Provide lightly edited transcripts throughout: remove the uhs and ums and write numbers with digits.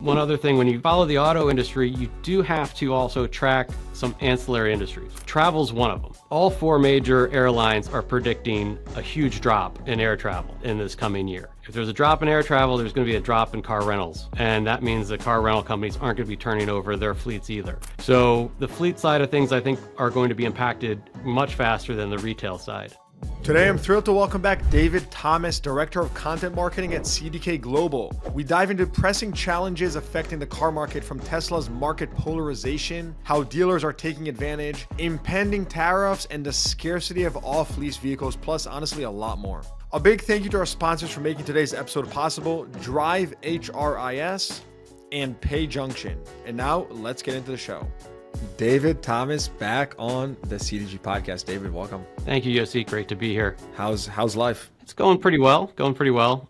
One other thing, when you follow the auto industry, you do have to also track some ancillary industries. Travel's one of them. All four major airlines are predicting a huge drop in air travel in this coming year. If there's a drop in air travel, there's going to be a drop in car rentals. And that means the car rental companies aren't going to be turning over their fleets either. So the fleet side of things, I think, are going to be impacted much faster than the retail side. Today, I'm thrilled to welcome back David Thomas, Director of Content Marketing at CDK Global. We dive into pressing challenges affecting the car market, from Tesla's market polarization, how dealers are taking advantage, impending tariffs, and the scarcity of off-lease vehicles, plus honestly a lot more. A big thank you to our sponsors for making today's episode possible: Drive HRIS and Pay Junction. And now let's get into the show. David Thomas back on the CDG podcast. David, welcome. Thank you, Yossi. Great to be here. How's life? It's going pretty well.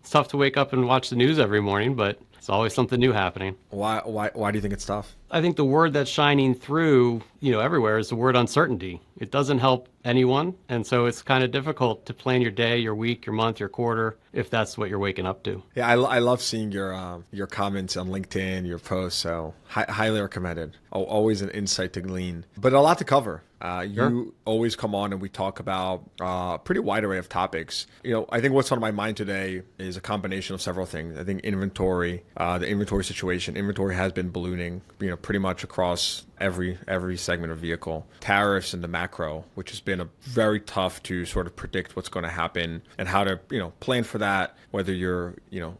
It's tough to wake up and watch the news every morning, but it's always something new happening. Why do you think it's tough? I think the word that's shining through, everywhere is the word uncertainty. It doesn't help anyone. And so it's kind of difficult to plan your day, your week, your month, your quarter, if that's what you're waking up to. Yeah, I love seeing your comments on LinkedIn, your posts. So highly recommended. Always an insight to glean, but a lot to cover. Sure. You always come on and we talk about a pretty wide array of topics. I think what's on my mind today is a combination of several things. I think inventory, the inventory situation. Inventory has been ballooning, pretty much across every segment of vehicle. Tariffs and the macro, which has been a very tough to sort of predict what's going to happen and how to plan for that. Whether you're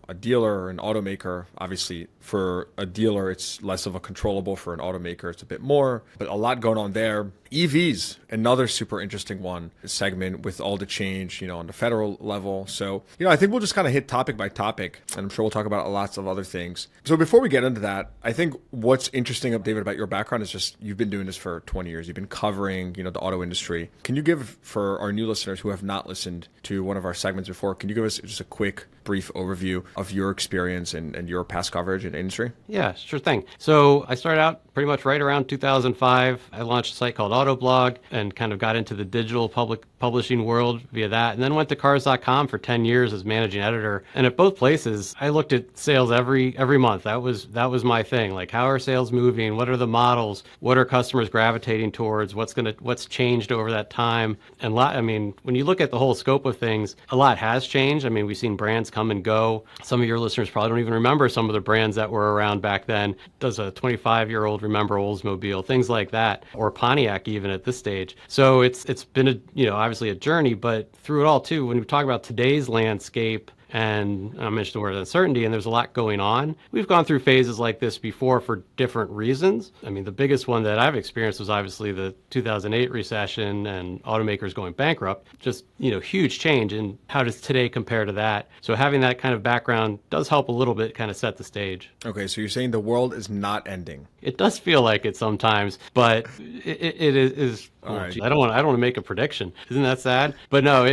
a dealer or an automaker, obviously for a dealer it's less of a controllable. For an automaker it's a bit more, but a lot going on there. EVs, another super interesting segment with all the change on the federal level. So I think we'll just kind of hit topic by topic, and I'm sure we'll talk about lots of other things. So before we get into that, I think what's interesting, David, about your background is just you've been doing this for 20 years. You've been covering the auto industry. Can you give, for our new listeners who have not listened to one of our segments before, can you give us just a quick brief overview of your experience and your past coverage in the industry? Yeah, sure thing. So I started out pretty much right around 2005. I launched a site called Autoblog and kind of got into the digital public publishing world via that, and then went to cars.com for 10 years as managing editor. And at both places, I looked at sales every month. That was my thing. Like, how are sales moving? What are the models? What are customers gravitating towards? What's changed over that time? And when you look at the whole scope of things, a lot has changed. We've seen brands come and go. Some of your listeners probably don't even remember some of the brands that were around back then. Does a 25-year-old remember Oldsmobile? Things like that, or Pontiac even at this stage. So it's been obviously a journey, but through it all too, when we talk about today's landscape, and I mentioned the word uncertainty, and there's a lot going on. We've gone through phases like this before for different reasons. The biggest one that I've experienced was obviously the 2008 recession and automakers going bankrupt. Just, huge change. And how does today compare to that? So having that kind of background does help a little bit kind of set the stage. Okay, so you're saying the world is not ending. It does feel like it sometimes, but it is. All right. I don't want to make a prediction. Isn't that sad? But no,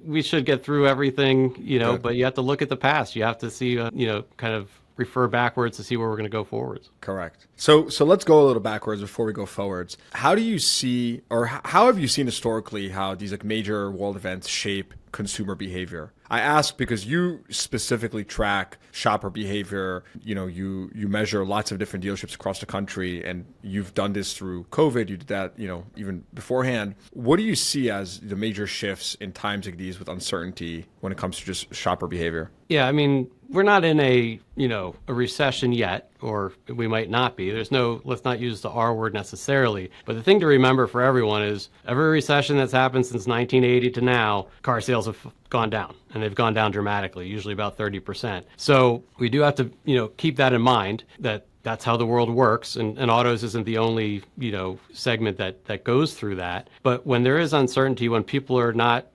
we should get through everything, Good. But you have to look at the past. You have to see, kind of refer backwards to see where we're going to go forwards. Correct. So let's go a little backwards before we go forwards. How do you see, or how have you seen historically how these major world events shape consumer behavior? I ask because you specifically track shopper behavior. You measure lots of different dealerships across the country, and you've done this through COVID. You did that, even beforehand. What do you see as the major shifts in times like these with uncertainty when it comes to just shopper behavior? Yeah, we're not in a recession yet, or we might not be. Let's not use the R word necessarily. But the thing to remember for everyone is every recession that's happened since 1980 to now, car sales have gone down, and they've gone down dramatically, usually about 30%. So we do have to, keep that in mind, that that's how the world works. And autos isn't the only, segment that goes through that. But when there is uncertainty, when people are not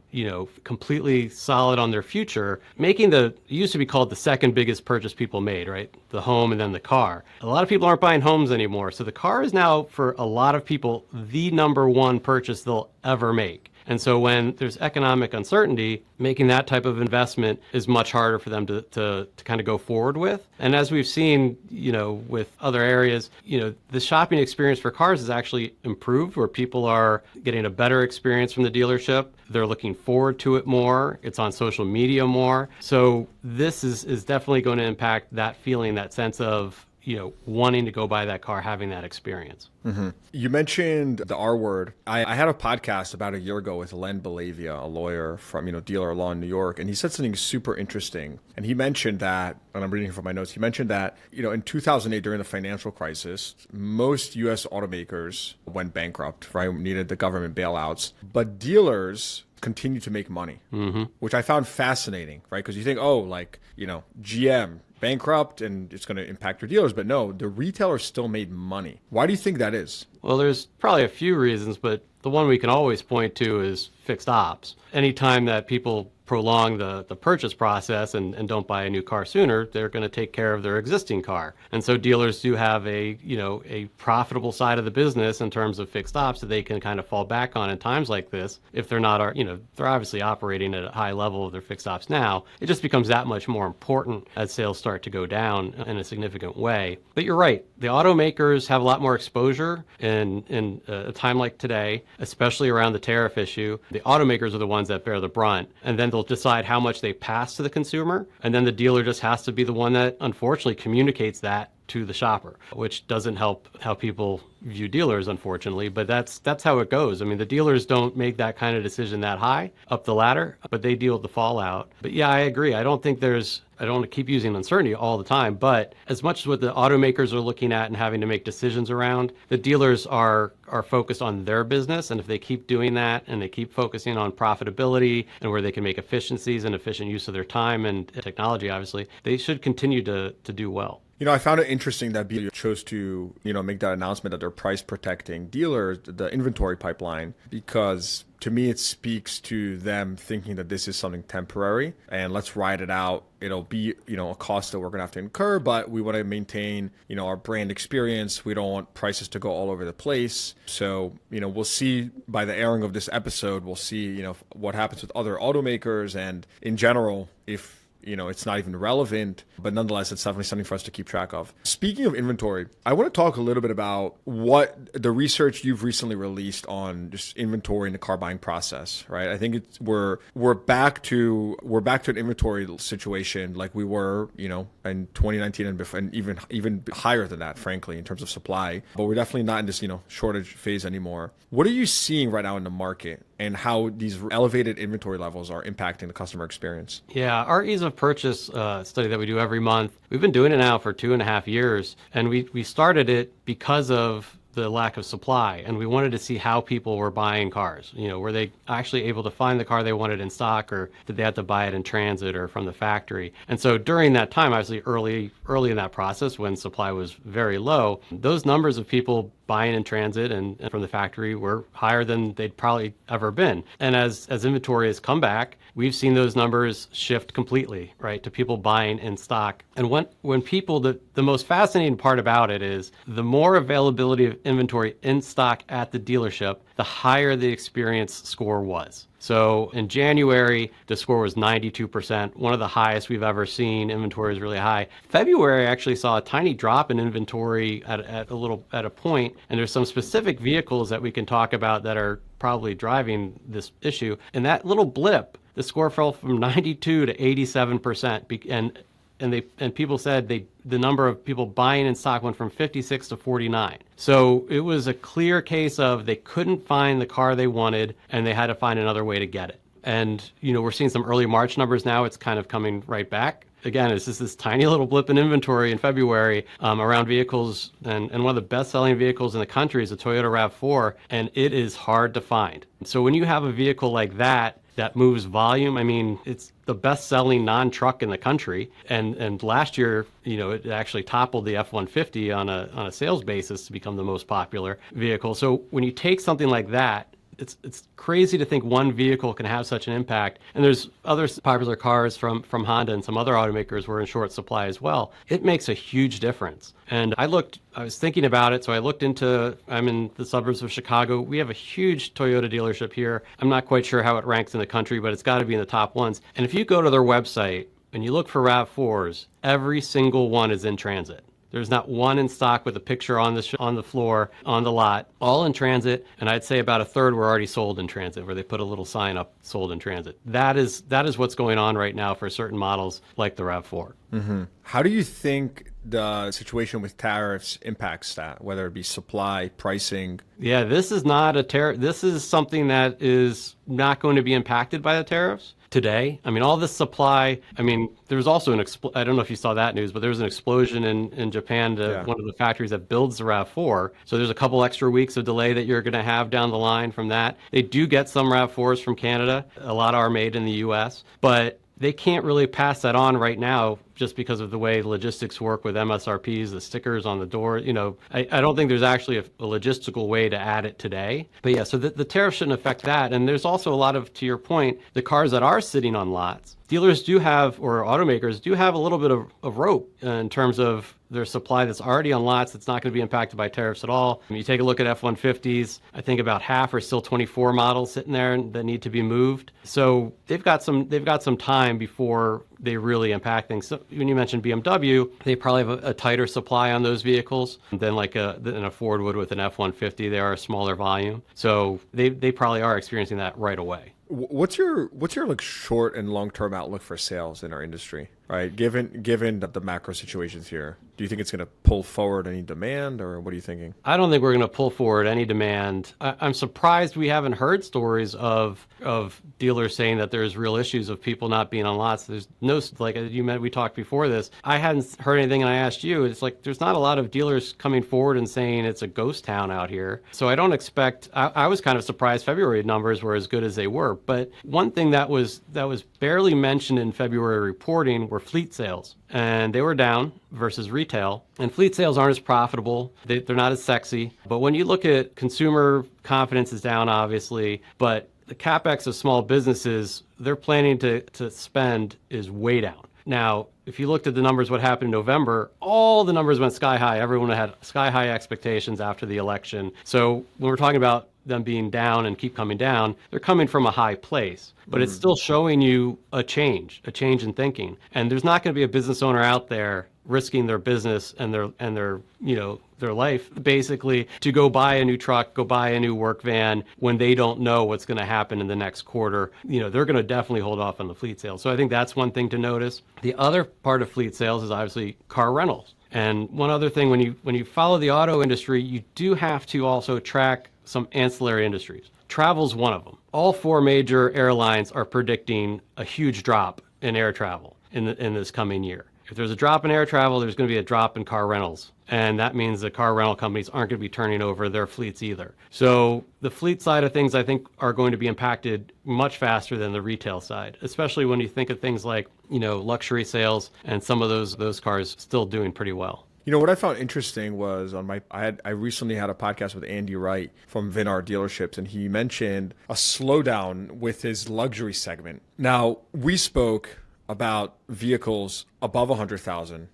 completely solid on their future, making it used to be called the second biggest purchase people made, right? The home and then the car. A lot of people aren't buying homes anymore. So the car is now, for a lot of people, the number one purchase they'll ever make. And so when there's economic uncertainty, making that type of investment is much harder for them to kind of go forward with. And as we've seen, with other areas, the shopping experience for cars has actually improved, where people are getting a better experience from the dealership. They're looking forward to it more. It's on social media more. So this is definitely going to impact that feeling, that sense of wanting to go buy that car, having that experience. You mentioned the R word. I had a podcast about a year ago with Len Belavia, a lawyer from, Dealer Law in New York, and he said something super interesting. And he mentioned that, and I'm reading from my notes, he mentioned that, in 2008, during the financial crisis, most U.S. automakers went bankrupt, right? Needed the government bailouts. But dealers continue to make money, which I found fascinating, right? Because you think, GM, bankrupt and it's going to impact your dealers. But no, the retailers still made money. Why do you think that is? Well, there's probably a few reasons, but the one we can always point to is fixed ops. Anytime that people prolong the purchase process and don't buy a new car sooner, they're going to take care of their existing car. And so dealers do have a profitable side of the business in terms of fixed ops that they can kind of fall back on in times like this. If they're not, they're obviously operating at a high level of their fixed ops now, it just becomes that much more important as sales start to go down in a significant way. But you're right, the automakers have a lot more exposure in a time like today, especially around the tariff issue. The automakers are the ones that bear the brunt, and then they'll decide how much they pass to the consumer, and then the dealer just has to be the one that unfortunately communicates that to the shopper, which doesn't help how people view dealers, unfortunately, but that's how it goes. I mean, the dealers don't make that kind of decision that high up the ladder, but they deal with the fallout. But yeah, I agree. I don't want to keep using uncertainty all the time, but as much as what the automakers are looking at and having to make decisions around, the dealers are focused on their business. And if they keep doing that and they keep focusing on profitability and where they can make efficiencies and efficient use of their time and technology, obviously, they should continue to do well. I found it interesting that BYD chose to, make that announcement that they're price protecting dealers, the inventory pipeline, because to me, it speaks to them thinking that this is something temporary and let's ride it out. It'll be, a cost that we're going to have to incur, but we want to maintain, our brand experience. We don't want prices to go all over the place. So, we'll see by the airing of this episode, we'll see, what happens with other automakers and in general, if it's not even relevant, but nonetheless, it's definitely something for us to keep track of. Speaking of inventory, I want to talk a little bit about what the research you've recently released on just inventory in the car buying process, right? I think we're back to an inventory situation like we were, in 2019 and before, and even higher than that, frankly, in terms of supply. But we're definitely not in this, shortage phase anymore. What are you seeing right now in the market and how these elevated inventory levels are impacting the customer experience? Yeah, our ease of purchase study that we do every month, we've been doing it now for 2.5 years, and we started it because of the lack of supply, and we wanted to see how people were buying cars. Were they actually able to find the car they wanted in stock, or did they have to buy it in transit or from the factory? And so during that time, obviously early in that process when supply was very low, those numbers of people buying in transit and from the factory were higher than they'd probably ever been. And as inventory has come back, we've seen those numbers shift completely, right, to people buying in stock. And when people, the most fascinating part about it is the more availability of inventory in stock at the dealership, the higher the experience score was. So in January, the score was 92%, one of the highest we've ever seen. Inventory is really high. February actually saw a tiny drop in inventory at a point, and there's some specific vehicles that we can talk about that are probably driving this issue. And that little blip, the score fell from 92 to 87%, and people said the number of people buying in stock went from 56 to 49. So it was a clear case of they couldn't find the car they wanted and they had to find another way to get it. And, we're seeing some early March numbers now. It's kind of coming right back. Again, it's just this tiny little blip in inventory in February around vehicles. And one of the best-selling vehicles in the country is a Toyota RAV4, and it is hard to find. So when you have a vehicle like that moves volume, I mean, it's the best-selling non-truck in the country. And last year, it actually toppled the F-150 on a sales basis to become the most popular vehicle. So when you take something like that, it's crazy to think one vehicle can have such an impact. And there's other popular cars from Honda and some other automakers were in short supply as well. It makes a huge difference. And I was thinking about it, so I looked I'm in the suburbs of Chicago. We have a huge Toyota dealership here. I'm not quite sure how it ranks in the country, but it's got to be in the top ones. And if you go to their website and you look for RAV4s, every single one is in transit. There's not one in stock with a picture on the floor, on the lot, all in transit. And I'd say about a third were already sold in transit, where they put a little sign up, sold in transit. That is what's going on right now for certain models like the RAV4. How do you think the situation with tariffs impacts that, whether it be supply, pricing? Yeah, this is not a tariff. This is something that is not going to be impacted by the tariffs today. I mean, all this supply, I mean, there's also I don't know if you saw that news, but there was an explosion in Japan to one of the factories that builds the RAV4. So there's a couple extra weeks of delay that you're going to have down the line from that. They do get some RAV4s from Canada. A lot are made in the U.S., but they can't really pass that on right now just because of the way logistics work with MSRPs, the stickers on the door. You know, I don't think there's actually a logistical way to add it today. But yeah, so the tariff shouldn't affect that. And there's also a lot of, to your point, the cars that are sitting on lots. Dealers do have, or automakers do have a little bit of rope in terms of their supply that's already on lots that's not going to be impacted by tariffs at all. When you take a look at F-150s, I think about half are still 24 models sitting there that need to be moved. So they've got some time before they really impact things. So when you mentioned BMW, they probably have a tighter supply on those vehicles than than a Ford would with an F-150. They are a smaller volume. So they probably are experiencing that right away. What's your like short and long term outlook for sales in our industry, right? Given the macro situations here, do you think it's going to pull forward any demand, or what are you thinking? I don't think we're going to pull forward any demand. I'm surprised we haven't heard stories of dealers saying that there's real issues of people not being on lots. There's no, like we talked before this. I hadn't heard anything, and I asked you. It's like there's not a lot of dealers coming forward and saying it's a ghost town out here. So I don't expect. I was kind of surprised February numbers were as good as they were. But one thing that was barely mentioned in February reporting were fleet sales, and they were down versus retail. And fleet sales aren't as profitable. They're not as sexy. But when you look at consumer confidence is down, obviously, but the CapEx of small businesses, they're planning to spend is way down. Now, if you looked at the numbers, what happened in November, all the numbers went sky high. Everyone had sky high expectations after the election. So when we're talking about them being down and keep coming down, they're coming from a high place. But it's still showing you a change in thinking. And there's not going to be a business owner out there risking their business and their their life basically to go buy a new truck, go buy a new work van when they don't know what's going to happen in the next quarter. They're going to definitely hold off on the fleet sales. So I think that's one thing to notice. The other part of fleet sales is obviously car rentals. And one other thing, when you follow the auto industry, you do have to also track some ancillary industries. Travel's one of them. All four major airlines are predicting a huge drop in air travel in this coming year. If there's a drop in air travel, there's going to be a drop in car rentals. And that means the car rental companies aren't going to be turning over their fleets either. So the fleet side of things, I think, are going to be impacted much faster than the retail side, especially when you think of things like, luxury sales and some of those cars still doing pretty well. What I found interesting was I recently had a podcast with Andy Wright from Vinar Dealerships, and he mentioned a slowdown with his luxury segment. Now, we spoke about vehicles above $100,000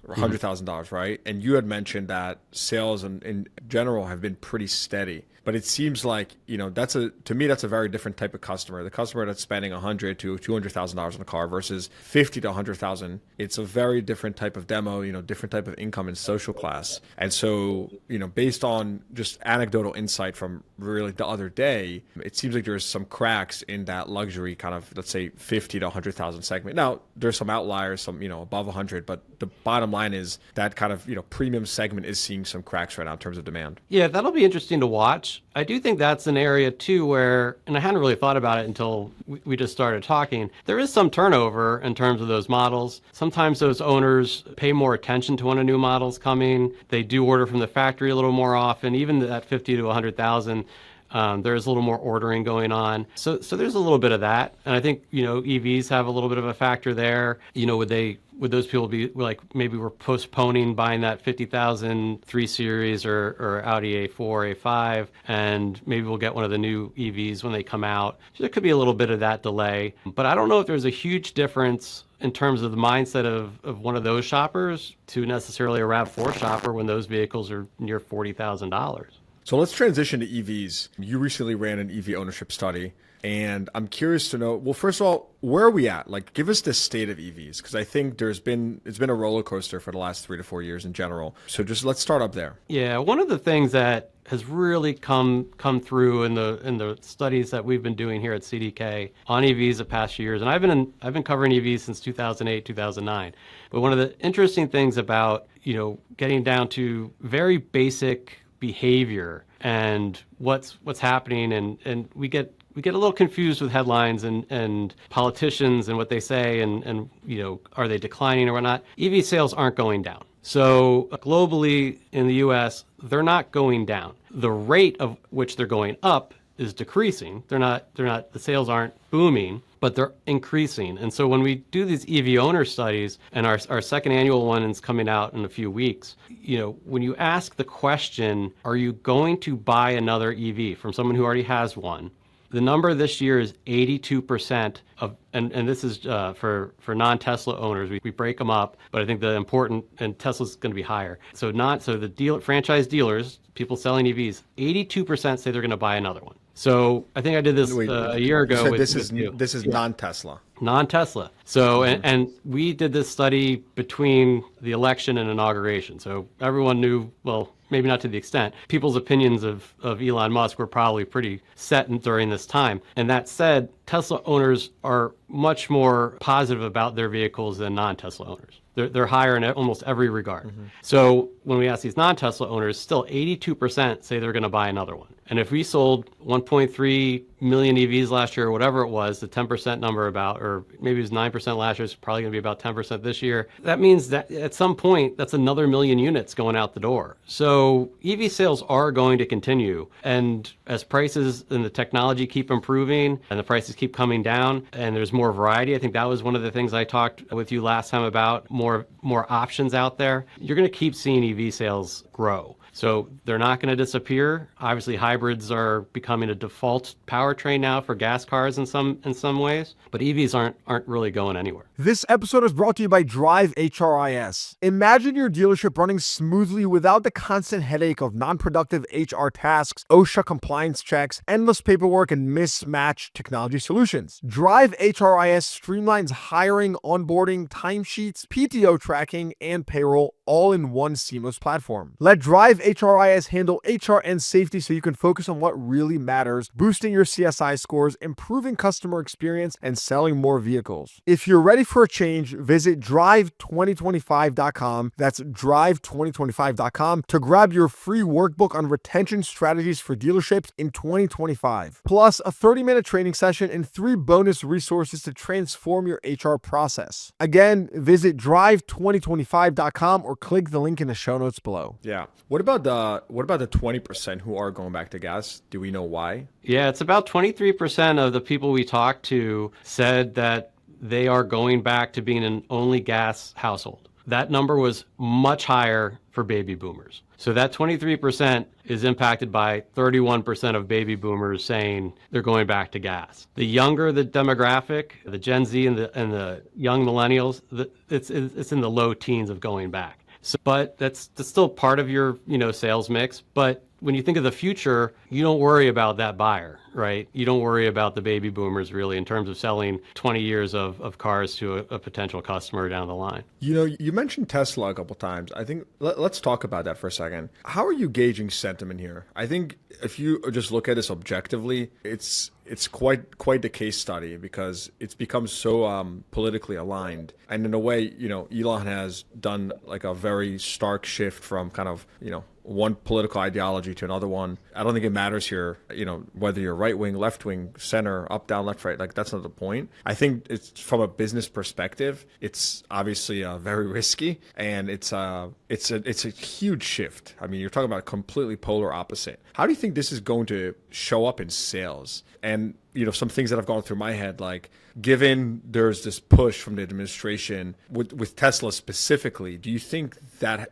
or $100,000, right? And you had mentioned that sales in general have been pretty steady. But it seems like, to me, that's a very different type of customer. The customer that's spending $100,000 to $200,000 on a car versus $50,000 to $100,000. It's a very different type of demo, different type of income and social class. And so, based on just anecdotal insight from really the other day, it seems like there's some cracks in that luxury kind of, let's say, $50,000 to $100,000 segment. Now, there's some outliers, some, above 100, but the bottom line is that kind of, premium segment is seeing some cracks right now in terms of demand. Yeah, that'll be interesting to watch. I do think that's an area too where, and I hadn't really thought about it until we just started talking, there is some turnover in terms of those models. Sometimes those owners pay more attention to when a new model's coming. They do order from the factory a little more often, even at 50 to 100,000. There's a little more ordering going on. So there's a little bit of that. And I think, EVs have a little bit of a factor there. Would those people be like, maybe we're postponing buying that 50,000 3 Series or Audi A4, A5, and maybe we'll get one of the new EVs when they come out. So there could be a little bit of that delay. But I don't know if there's a huge difference in terms of the mindset of one of those shoppers to necessarily a RAV4 shopper when those vehicles are near $40,000. So let's transition to EVs. You recently ran an EV ownership study, and I'm curious to know, well, first of all, where are we at? Like, give us the state of EVs, because I think it's been a roller coaster for the last 3 to 4 years in general. So just let's start up there. Yeah, one of the things that has really come through in the studies that we've been doing here at CDK on EVs the past few years, and I've been covering EVs since 2008, 2009. But one of the interesting things about, getting down to very basic behavior and what's happening, and we get a little confused with headlines and politicians and what they say and are they declining or whatnot. EV sales aren't going down. So globally in the US, they're not going down. The rate of which they're going up is decreasing. The sales aren't booming, but they're increasing. And so when we do these EV owner studies, and our second annual one is coming out in a few weeks, when you ask the question, are you going to buy another EV from someone who already has one? The number this year is 82% of, and this is for non-Tesla owners. We break them up, but I think the important, and Tesla's going to be higher. So the franchise dealers, people selling EVs, 82% say they're going to buy another one. So I think I did this a year ago. So this is non-Tesla. Non-Tesla. So, and we did this study between the election and inauguration. So everyone knew, well, maybe not to the extent, people's opinions of Elon Musk were probably pretty set during this time. And that said, Tesla owners are much more positive about their vehicles than non-Tesla owners. They're higher in almost every regard. Mm-hmm. So when we ask these non-Tesla owners, still 82% say they're going to buy another one. And if we sold 1.3 million EVs last year, or whatever it was, the 10% number about, or maybe it was 9% last year, it's probably going to be about 10% this year. That means that at some point, that's another million units going out the door. So EV sales are going to continue. And as prices and the technology keep improving and the prices keep coming down and there's more variety, I think that was one of the things I talked with you last time about, more options out there. You're going to keep seeing EV sales grow. So they're not going to disappear. Obviously, hybrids are becoming a default powertrain now for gas cars in some ways, but EVs aren't really going anywhere. This episode is brought to you by Drive HRIS. Imagine your dealership running smoothly without the constant headache of non-productive HR tasks, OSHA compliance checks, endless paperwork, and mismatched technology solutions. Drive HRIS streamlines hiring, onboarding, timesheets, PTO tracking, and payroll all in one seamless platform. Let Drive HRIS handle HR and safety so you can focus on what really matters, boosting your CSI scores, improving customer experience, and selling more vehicles. If you're ready for a change, visit drive2025.com. That's drive2025.com to grab your free workbook on retention strategies for dealerships in 2025, plus a 30-minute training session and 3 bonus resources to transform your HR process. Again, visit drive2025.com or click the link in the show notes below. Yeah. What about the 20% who are going back to gas? Do we know why? Yeah, it's about 23% of the people we talked to said that they are going back to being an only gas household. That number was much higher for baby boomers. So that 23% is impacted by 31% of baby boomers saying they're going back to gas. The younger the demographic, the Gen Z and the young millennials, it's in the low teens of going back. So, but that's still part of your sales mix. But when you think of the future, you don't worry about that buyer, right? You don't worry about the baby boomers really in terms of selling 20 years of cars to a potential customer down the line. You mentioned Tesla a couple times. I think let's talk about that for a second. How are you gauging sentiment here? I think if you just look at this objectively, it's quite the case study because it's become so politically aligned. And in a way, Elon has done like a very stark shift from kind of, one political ideology to another one. I don't think it matters here, whether you're right wing, left wing, center, up, down, left, right. Like that's not the point. I think it's from a business perspective, it's obviously very risky, and it's a huge shift. I mean, you're talking about a completely polar opposite. How do you think this is going to show up in sales? And some things that have gone through my head, like given there's this push from the administration with Tesla specifically, do you think that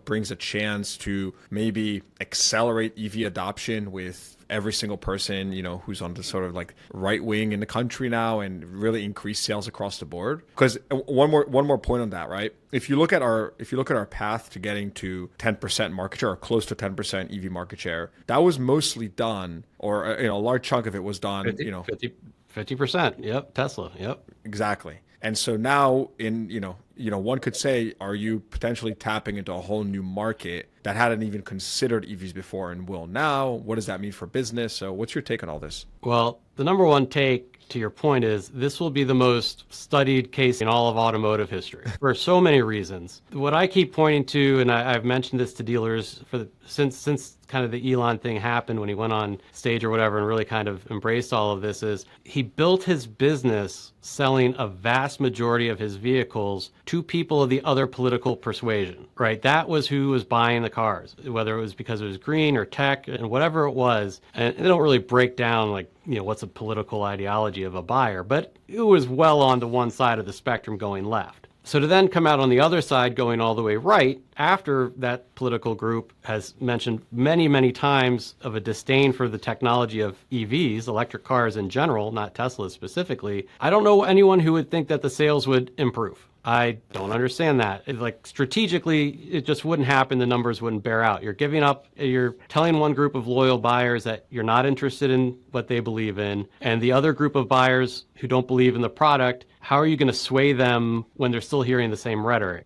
brings a chance to maybe accelerate EV adoption with every single person, who's on the sort of like right wing in the country now, and really increase sales across the board. Because one more point on that, right? If you look at our path to getting to 10% market share, or close to 10% EV market share, that was mostly done, or a large chunk of it was done, 50%. Yep. Tesla. Yep. Exactly. And so now one could say, are you potentially tapping into a whole new market that hadn't even considered EVs before and will now? What does that mean for business? So what's your take on all this? Well, the number one take to your point is this will be the most studied case in all of automotive history for so many reasons. What I keep pointing to, and I've mentioned this to dealers since kind of the Elon thing happened when he went on stage or whatever and really kind of embraced all of this, is he built his business selling a vast majority of his vehicles to people of the other political persuasion, right? That was who was buying the cars, whether it was because it was green or tech and whatever it was. And they don't really break down like, what's a political ideology of a buyer, but it was well on the one side of the spectrum going left. So to then come out on the other side going all the way right, after that political group has mentioned many, many times of a disdain for the technology of EVs, electric cars in general, not Tesla specifically, I don't know anyone who would think that the sales would improve. I don't understand that. Strategically, it just wouldn't happen. The numbers wouldn't bear out. You're telling one group of loyal buyers that you're not interested in what they believe in. And the other group of buyers who don't believe in the product, how are you going to sway them when they're still hearing the same rhetoric?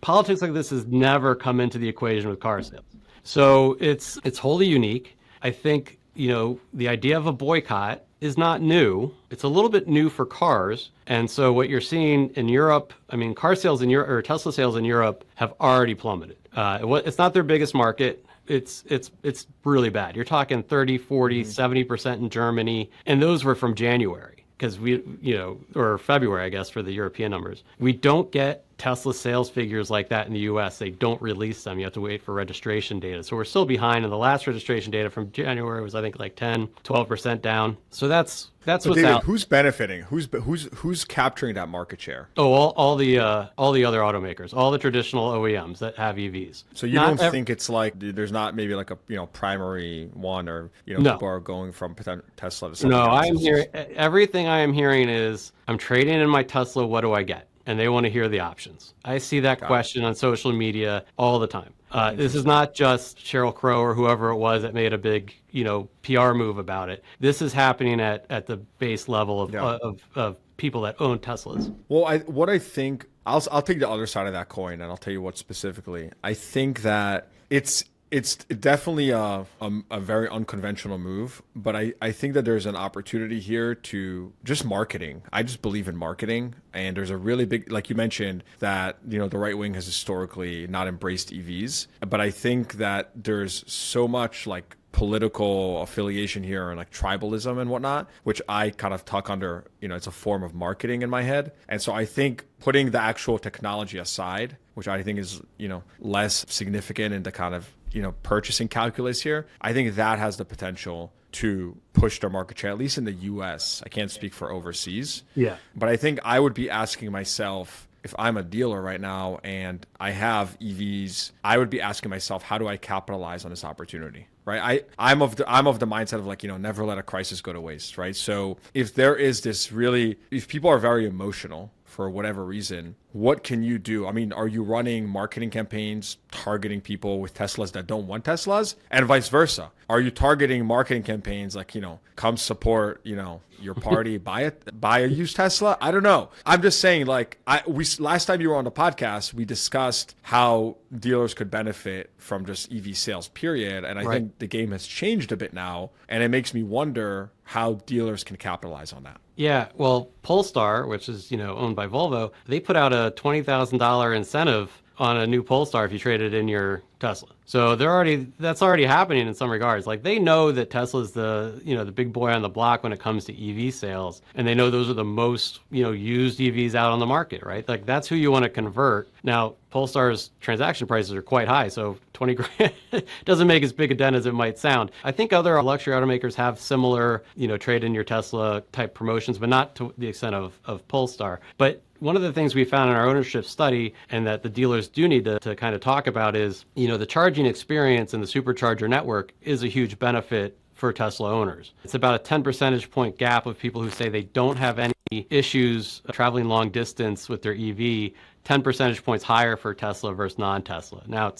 Politics like this has never come into the equation with car sales. So it's wholly unique. I think, the idea of a boycott is not new. It's a little bit new for cars. And so what you're seeing in Europe, car sales in Europe, or Tesla sales in Europe have already plummeted. It's not their biggest market. It's really bad. You're talking 30, 40, 70% in Germany. And those were from January. Because or February, I guess, for the European numbers. We don't get Tesla sales figures like that in the US. They don't release them. You have to wait for registration data. So we're still behind. And the last registration data from January was, I think, like 10, 12% down. So that's what's David, out. Who's benefiting? Who's capturing that market share? Oh, all the other automakers, all the traditional OEMs that have EVs. So you don't think it's like there's not maybe like a primary one, or No. people are going from Tesla to something No, else? everything I am hearing is I'm trading in my Tesla. What do I get? And they want to hear the options. I see that question on social media all the time. This is not just Sheryl Crow or whoever it was that made a big, PR move about it. This is happening at the base level of people that own Teslas. Well, I think I'll take the other side of that coin, and I'll tell you what specifically. I think that it's definitely a very unconventional move, but I think that there's an opportunity here to just marketing. I just believe in marketing, and there's a really big, like you mentioned, that the right wing has historically not embraced EVs, but I think that there's so much like political affiliation here and like tribalism and whatnot, which I kind of tuck under, it's a form of marketing in my head. And so I think putting the actual technology aside, which I think is, less significant in the kind of, purchasing calculus here, I think that has the potential to push their market share, at least in the US. I can't speak for overseas. Yeah. But I think I would be asking myself, if I'm a dealer right now and I have EVs, I would be asking myself, how do I capitalize on this opportunity? Right. I'm of the mindset of like, never let a crisis go to waste. Right. So if there is if people are very emotional for whatever reason, what can you do? Are you running marketing campaigns targeting people with Teslas that don't want Teslas, and vice versa? Are you targeting marketing campaigns like, come support, your party, buy a used Tesla? I don't know. I'm just saying, like, last time you were on the podcast, we discussed how dealers could benefit from just EV sales, period. And I think the game has changed a bit now, and it makes me wonder how dealers can capitalize on that. Yeah, well, Polestar, which is, owned by Volvo, they put out a $20,000 incentive on a new Polestar if you traded in your Tesla. So that's already happening in some regards. Like, they know that Tesla's the big boy on the block when it comes to EV sales, and they know those are the most, used EVs out on the market, right? Like, that's who you want to convert. Now, Polestar's transaction prices are quite high, so 20 grand doesn't make as big a dent as it might sound. I think other luxury automakers have similar, trade in your Tesla type promotions, but not to the extent of Polestar. But one of the things we found in our ownership study, and that the dealers do need to kind of talk about, is, the charging experience in the supercharger network is a huge benefit for Tesla owners. It's about a 10 percentage point gap of people who say they don't have any issues traveling long distance with their EV, 10 percentage points higher for Tesla versus non-Tesla. Now,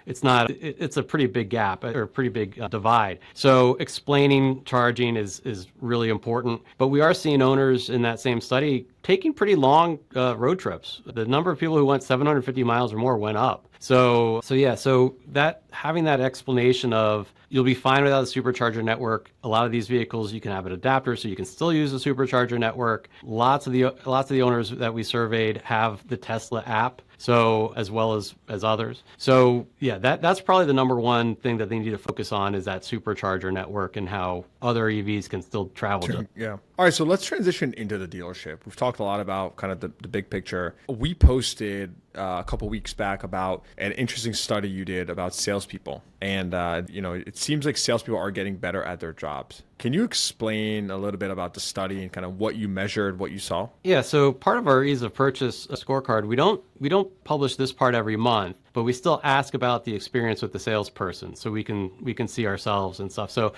it's a pretty big gap, or a pretty big divide. So explaining charging is really important. But we are seeing owners in that same study taking pretty long road trips. The number of people who went 750 miles or more went up. So that having that explanation of you'll be fine without a supercharger network. A lot of these vehicles, you can have an adapter, so you can still use a supercharger network. Lots of the owners that we surveyed have the Tesla app, so as well as others. So yeah, that's probably the number one thing that they need to focus on, is that supercharger network and how other EVs can still travel. Yeah. All right, so let's transition into the dealership. We've talked a lot about kind of the big picture. We posted a couple weeks back about an interesting study you did about salespeople. And, it seems like salespeople are getting better at their jobs. Can you explain a little bit about the study and kind of what you measured, what you saw? Yeah, so part of our ease of purchase scorecard, we don't publish this part every month, but we still ask about the experience with the salesperson, so we can see ourselves and stuff. So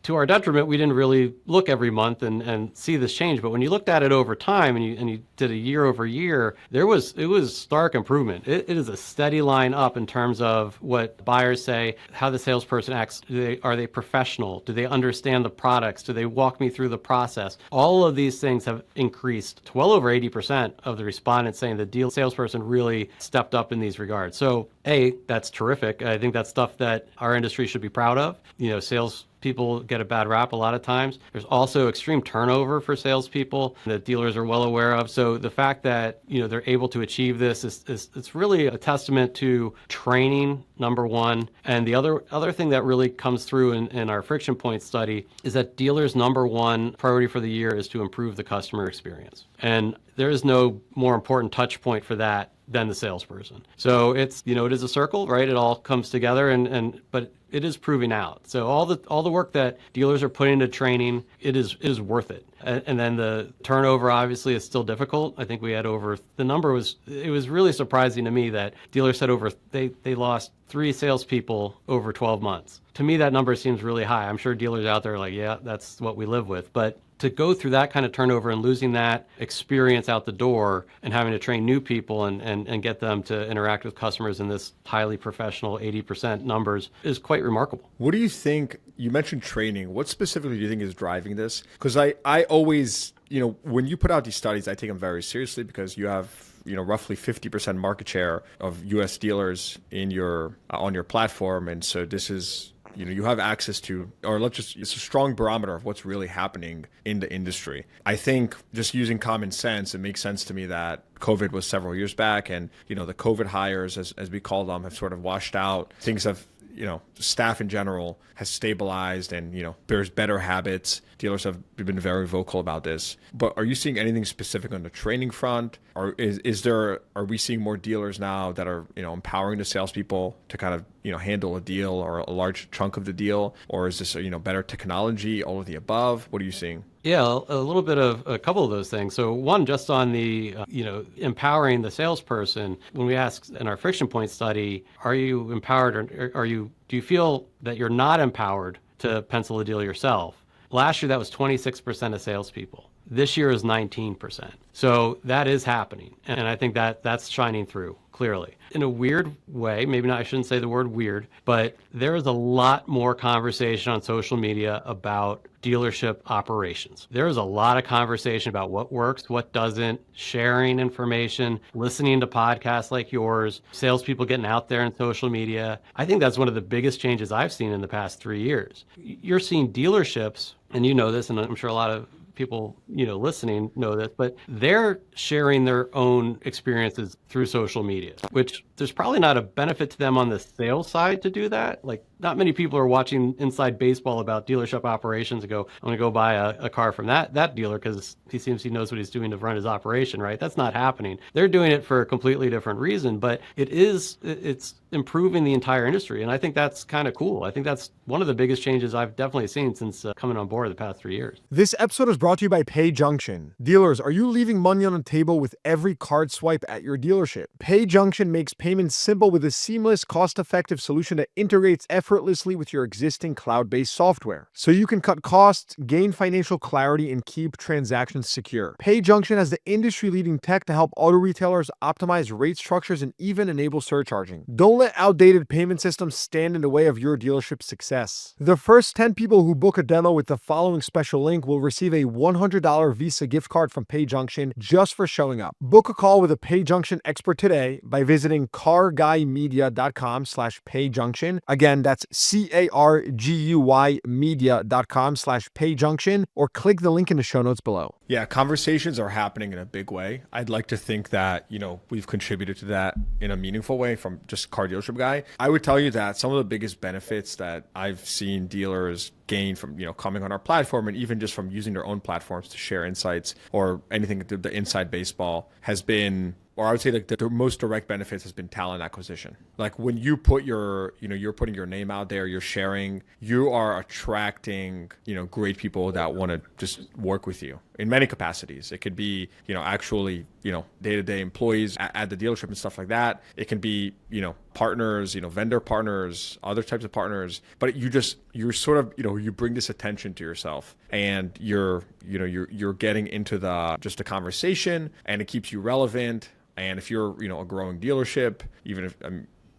to our detriment, we didn't really look every month and see this change. But when you looked at it over time and you did a year over year, it was stark improvement. It is a steady line up in terms of what buyers say, how the salesperson acts. Are they professional? Do they understand the products? Do they walk me through the process? All of these things have increased to well over 80% of the respondents saying the salesperson really stepped up in these regards. So that's terrific. I think that's stuff that our industry should be proud of. Salespeople get a bad rap a lot of times. There's also extreme turnover for salespeople that dealers are well aware of. So the fact that they're able to achieve this it's really a testament to training, number one. And the other thing that really comes through in our friction point study is that dealers' number one priority for the year is to improve the customer experience. And there is no more important touch point for that than the salesperson. So it is a circle, right? It all comes together, but it is proving out. So all the work that dealers are putting into training, it is worth it. And then the turnover obviously is still difficult. I think we had it was really surprising to me that dealers said they lost 3 salespeople over 12 months. To me, that number seems really high. I'm sure dealers out there are like, yeah, that's what we live with. But to go through that kind of turnover and losing that experience out the door and having to train new people and get them to interact with customers in this highly professional 80% numbers is quite remarkable. What do you think? You mentioned training. What specifically do you think is driving this? Because I always, when you put out these studies, I take them very seriously, because you have roughly 50% market share of U.S. dealers on your platform. And so this is, you have access to, it's a strong barometer of what's really happening in the industry. I think just using common sense, it makes sense to me that COVID was several years back, and, the COVID hires, as we call them, have sort of washed out. Things have, staff in general has stabilized, and, there's better habits. Dealers have been very vocal about this. But are you seeing anything specific on the training front? Or are we seeing more dealers now that are, empowering the salespeople to kind of, handle a deal or a large chunk of the deal? Or is this, better technology, all of the above? What are you seeing? Yeah, a little bit of a couple of those things. So one, just on the, empowering the salesperson, when we asked in our friction point study, are you empowered, or do you feel that you're not empowered to pencil a deal yourself? Last year, that was 26% of salespeople. This year is 19%. So that is happening. And I think that's shining through clearly. In a weird way, maybe not, I shouldn't say the word weird, but there is a lot more conversation on social media about dealership operations. There is a lot of conversation about what works, what doesn't, sharing information, listening to podcasts like yours, salespeople getting out there in social media. I think that's one of the biggest changes I've seen in the past 3 years. You're seeing dealerships, and you know this, and I'm sure a lot of people listening know this, but they're sharing their own experiences through social media, which there's probably not a benefit to them on the sales side to do that. Like not many people are watching Inside Baseball about dealership operations and go, I'm going to go buy a car from that dealer because he knows what he's doing to run his operation, right? That's not happening. They're doing it for a completely different reason, but it's improving the entire industry. And I think that's kind of cool. I think that's one of the biggest changes I've definitely seen since coming on board the past 3 years. This episode is brought to you by PayJunction. Dealers, are you leaving money on the table with every card swipe at your dealership? PayJunction makes payments simple with a seamless, cost-effective solution that integrates effortlessly with your existing cloud-based software. So you can cut costs, gain financial clarity, and keep transactions secure. PayJunction has the industry-leading tech to help auto retailers optimize rate structures and even enable surcharging. Don't let outdated payment systems stand in the way of your dealership's success. The first 10 people who book a demo with the following special link will receive a $100 Visa gift card from PayJunction just for showing up. Book a call with a PayJunction expert today by visiting carguymedia.com/PayJunction. Again, that's CARGUY media.com/PayJunction, or click the link in the show notes below. Yeah, conversations are happening in a big way. I'd like to think that, we've contributed to that in a meaningful way from just car dealership guy. I would tell you that some of the biggest benefits that I've seen dealers gain from, coming on our platform, and even just from using their own platforms to share insights or anything, the inside baseball has been, or I would say like the most direct benefits has been talent acquisition. Like when you put you're putting your name out there, you're sharing, you are attracting, great people that want to just work with you in many capacities. It could be, actually, day-to-day employees at the dealership and stuff like that. It can be, partners, vendor partners, other types of partners. But you're sort of, you bring this attention to yourself, and you're getting into the conversation, and it keeps you relevant. And if you're, a growing dealership, even if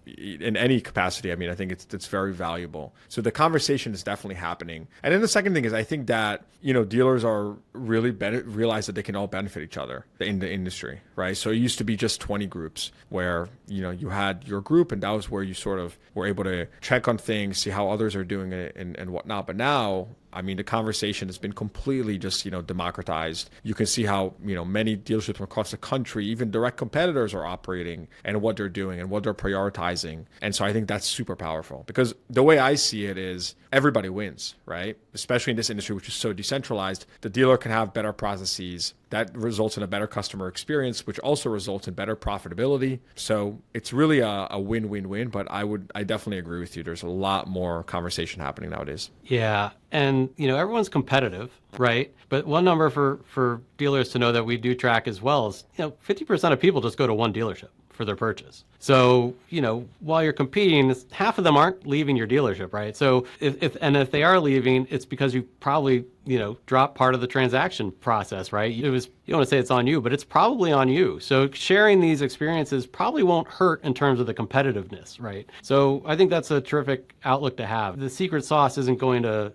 in any capacity, I think it's very valuable. So the conversation is definitely happening. And then the second thing is, I think that, dealers are really realize that they can all benefit each other in the industry, right? So it used to be just 20 groups where, you had your group, and that was where you sort of were able to check on things, see how others are doing it and whatnot. But now, the conversation has been completely just, democratized. You can see how, many dealerships across the country, even direct competitors, are operating and what they're doing and what they're prioritizing. And so I think that's super powerful, because the way I see it is everybody wins, right? Especially in this industry, which is so decentralized. The dealer can have better processes. That results in a better customer experience, which also results in better profitability. So it's really a win-win-win, but I definitely agree with you. There's a lot more conversation happening nowadays. Yeah. And, everyone's competitive, right? But one number for dealers to know that we do track as well is, 50% of people just go to one dealership for their purchase. So, while you're competing, half of them aren't leaving your dealership, right? So if they are leaving, it's because you probably, dropped part of the transaction process, right? You don't want to say it's on you, but it's probably on you. So sharing these experiences probably won't hurt in terms of the competitiveness, right? So I think that's a terrific outlook to have. The secret sauce isn't going to,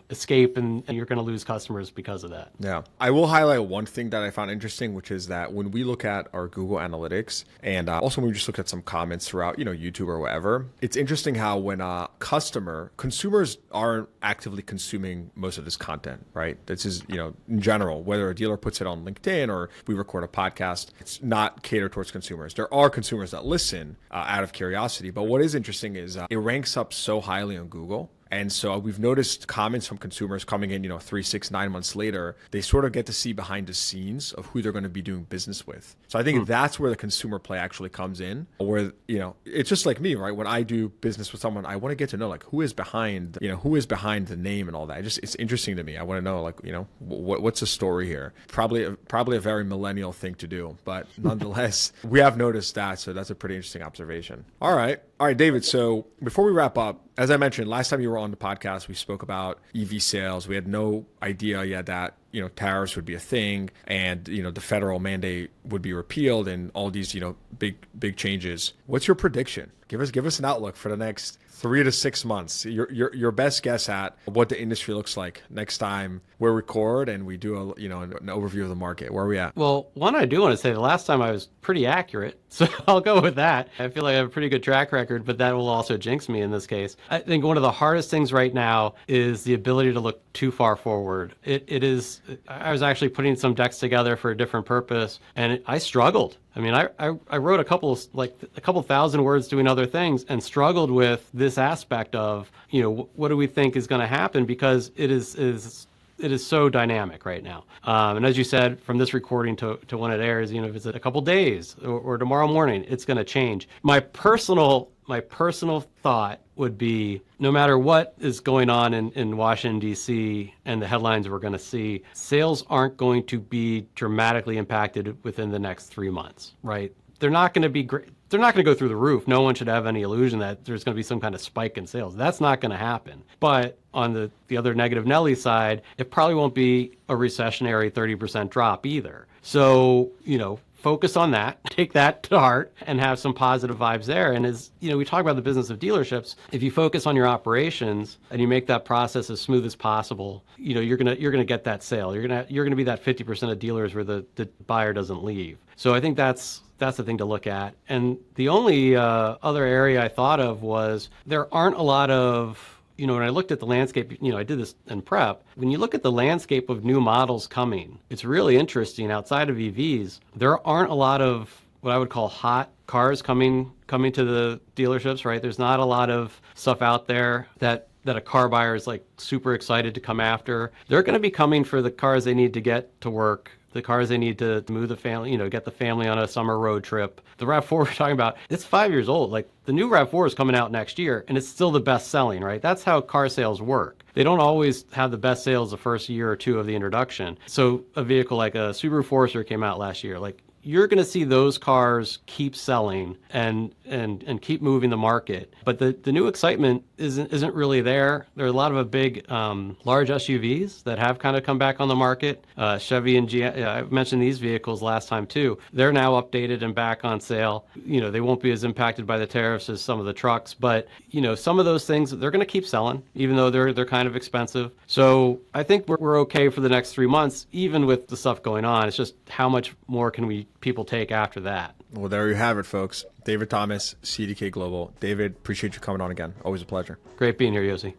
escape and you're going to lose customers because of that. Yeah. I will highlight one thing that I found interesting, which is that when we look at our Google Analytics, and also when we just look at some comments throughout, YouTube or whatever, it's interesting how when consumers aren't actively consuming most of this content, right? This is, in general, whether a dealer puts it on LinkedIn or we record a podcast, it's not catered towards consumers. There are consumers that listen out of curiosity, but what is interesting is it ranks up so highly on Google. And so we've noticed comments from consumers coming in, 3, 6, 9 months later, they sort of get to see behind the scenes of who they're going to be doing business with. So I think that's where the consumer play actually comes in, where, it's just like me, right? When I do business with someone, I want to get to know like who is behind the name and all that. It's interesting to me. I want to know like, what's the story here? Probably a very millennial thing to do, but nonetheless, we have noticed that. So that's a pretty interesting observation. All right, David. So before we wrap up, as I mentioned, last time you were on the podcast, we spoke about EV sales. We had no idea yet that, tariffs would be a thing, and, the federal mandate would be repealed, and all these, big changes. What's your prediction? Give us an outlook for the next 3 to 6 months. Your best guess at what the industry looks like next time we record and we do an overview of the market. Where are we at? Well, one, I do want to say the last time I was pretty accurate, so I'll go with that. I feel like I have a pretty good track record, but that will also jinx me in this case. I think one of the hardest things right now is the ability to look too far forward. It is I was actually putting some decks together for a different purpose, and I struggled. I mean, I wrote a couple thousand words doing other things and struggled with this aspect of, what do we think is going to happen, because it is so dynamic right now. And as you said, from this recording to when it airs, if it's a couple days or tomorrow morning, it's going to change. My personal thought would be, no matter what is going on in Washington, D.C. and the headlines we're going to see, sales aren't going to be dramatically impacted within the next 3 months, right? They're not going to be great. They're not going to go through the roof. No one should have any illusion that there's going to be some kind of spike in sales. That's not going to happen. But on the other negative Nelly side, it probably won't be a recessionary 30% drop either. So, focus on that, take that to heart, and have some positive vibes there. And as we talk about the business of dealerships, if you focus on your operations and you make that process as smooth as possible, you're gonna get that sale. You're gonna be that 50% of dealers where the buyer doesn't leave. So I think that's the thing to look at. And the only other area I thought of was, there aren't a lot of, when I looked at the landscape, I did this in prep. When you look at the landscape of new models coming, it's really interesting. Outside of EVs, there aren't a lot of what I would call hot cars coming to the dealerships, right? There's not a lot of stuff out there that a car buyer is like super excited to come after. They're going to be coming for the cars they need to get to work, the cars they need to move the family, get the family on a summer road trip. The RAV4 we're talking about, it's 5 years old. Like, the new RAV4 is coming out next year, and it's still the best selling, right? That's how car sales work. They don't always have the best sales the first year or two of the introduction. So a vehicle like a Subaru Forester came out last year. Like, you're going to see those cars keep selling and keep moving the market. But the new excitement isn't really there. There are a lot of big, large SUVs that have kind of come back on the market. Chevy and GM, I mentioned these vehicles last time too. They're now updated and back on sale. They won't be as impacted by the tariffs as some of the trucks, but some of those things, they're going to keep selling, even though they're kind of expensive. So I think we're okay for the next 3 months, even with the stuff going on. It's just, how much more can people take after that? Well, there you have it, folks. David Thomas, CDK Global. David, appreciate you coming on again. Always a pleasure. Great being here, Yossi.